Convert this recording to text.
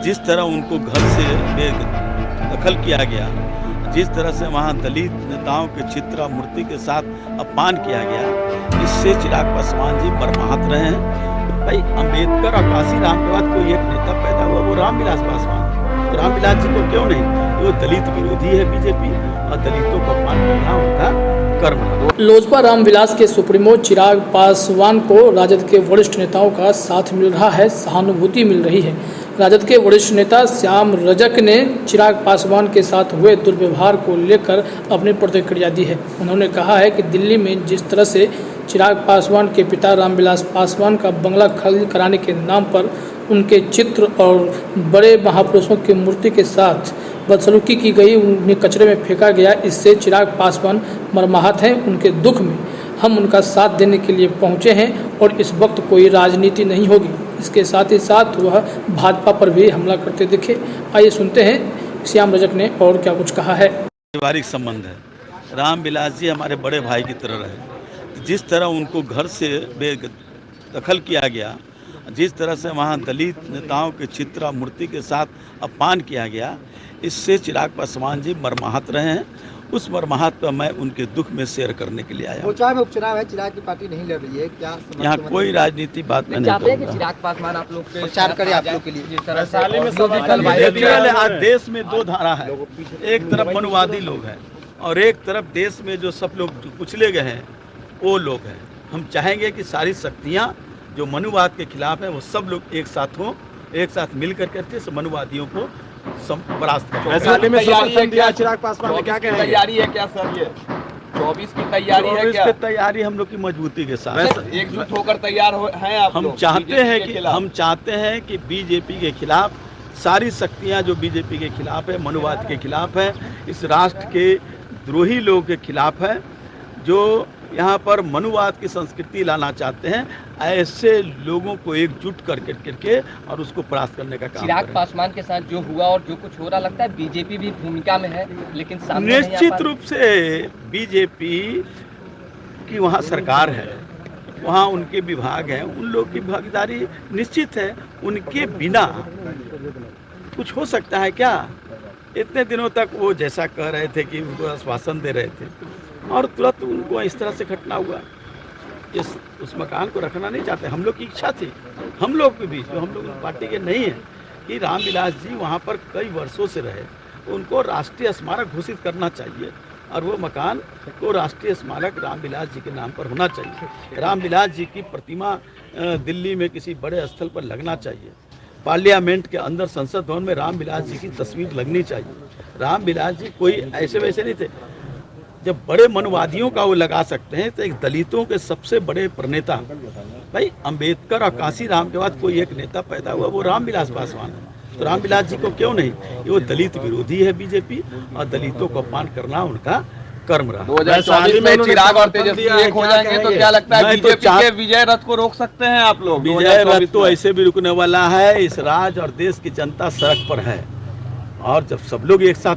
जिस तरह उनको घर से बेदखल किया गया, जिस तरह से वहाँ दलित नेताओं के चित्र और मूर्ति के साथ अपमान किया गया, इससे चिराग पासवान जी मर्माहत रहे हैं। भाई अम्बेडकर और काशीराम के बाद कोई एक नेता पैदा हुआ, वो रामविलास पासवान। तो रामविलास जी को क्यों नहीं? वो दलित विरोधी है बीजेपी, और दलितों को अपमान करना उनका कर्म है। लोजपा रामविलास के सुप्रीमो चिराग पासवान को राजद के वरिष्ठ नेताओं का साथ मिल रहा है, सहानुभूति मिल रही है। राजद के वरिष्ठ नेता श्याम रजक ने चिराग पासवान के साथ हुए दुर्व्यवहार को लेकर अपनी प्रतिक्रिया दी है। उन्होंने कहा है कि दिल्ली में जिस तरह से चिराग पासवान के पिता रामविलास पासवान का बंगला खाली कराने के नाम पर उनके चित्र और बड़े महापुरुषों की मूर्ति के साथ बदसलूकी की गई, उन्हें कचरे में फेंका गया, इससे चिराग पासवान मर्माहत हैं। उनके दुख में हम उनका साथ देने के लिए पहुंचे हैं और इस वक्त कोई राजनीति नहीं होगी। इसके साथ ही साथ वह भाजपा पर भी हमला करते दिखे। आइए सुनते हैं श्याम रजक ने और क्या कुछ कहा है। पारिवारिक संबंध है। रामविलास जी हमारे बड़े भाई की तरह रहे। जिस तरह उनको घर से बेदखल किया गया, जिस तरह से वहाँ दलित नेताओं के चित्र और मूर्ति के साथ अपमान किया गया, इससे चिराग पासवान जी मर्माहत रहे हैं। उस मर्माहत पर मैं उनके दुख में शेयर करने के लिए आया। लोजपा में उपचुनाव है, चिराग की पार्टी नहीं लड़ रही है, क्या यहाँ कोई राजनीति बात नहीं चाहते हैं कि चिराग पासवान आप लोग प्रचार करें आप लोग के लिए? आज देश में दो धारा है, एक तरफ मनुवादी लोग हैं और एक तरफ देश में जो सब लोग कुचले गए हैं वो लोग हैं। हम चाहेंगे कि सारी शक्तियाँ जो मनुवाद के खिलाफ है वो सब लोग एक साथ हों, एक साथ मिल करके मनुवादियों को परास्त करें। वैशाली में चिराग पासवान ने क्या तैयारी है क्या सर? ये 24 की तैयारी है क्या? तैयारी हम लोग की मजबूती के साथ एकजुट होकर तैयार हैं आप? हम चाहते हैं कि बीजेपी के खिलाफ सारी शक्तियां जो बीजेपी के खिलाफ है, मनुवाद के खिलाफ है, इस राष्ट्र के द्रोही लोगों के खिलाफ है, जो यहाँ पर मनुवाद की संस्कृति लाना चाहते हैं, ऐसे लोगों को एकजुट करके और उसको परास्त करने का काम चिराग पासवान के साथ जो हुआ और जो कुछ हो रहा, लगता है बीजेपी भी भूमिका में है, लेकिन निश्चित रूप से बीजेपी की वहाँ सरकार है, वहाँ उनके विभाग हैं, उन लोग की भागीदारी निश्चित है। उनके बिना कुछ हो सकता है क्या? इतने दिनों तक वो जैसा कह रहे थे कि उनको आश्वासन दे रहे थे और तुरंत उनको इस तरह से घटना हुआ। उस मकान को रखना नहीं चाहते। हम लोग की इच्छा थी, हम लोग की भी, जो हम लोग पार्टी के नहीं हैं, कि रामविलास जी वहाँ पर कई वर्षों से रहे, उनको राष्ट्रीय स्मारक घोषित करना चाहिए और वो मकान को राष्ट्रीय स्मारक रामविलास जी के नाम पर होना चाहिए। रामविलास जी की प्रतिमा दिल्ली में किसी बड़े स्थल पर लगना चाहिए। पार्लियामेंट के अंदर संसद भवन में रामविलास जी की तस्वीर लगनी चाहिए। रामविलास जी कोई ऐसे वैसे नहीं थे। जब बड़े मनुवादियों का वो लगा सकते हैं तो एक दलितों के सबसे बड़े प्रणेता भाई अम्बेडकर और काशीराम के बाद कोई एक नेता पैदा हुआ, वो रामविलास पासवान है। तो रामविलास जी को क्यों नहीं? वो दलित विरोधी है बीजेपी, और दलितों को अपमान करना उनका कर्म रहा। 2024 में चिराग और तेजस्वी एक हो जाएंगे तो क्या लगता है बीजेपी के विजय रथ को रोक सकते हैं आप लोग? विजय रथ तो ऐसे भी रुकने वाला है। इस राज्य और देश की जनता सड़क पर है, और जब सब लोग एक साथ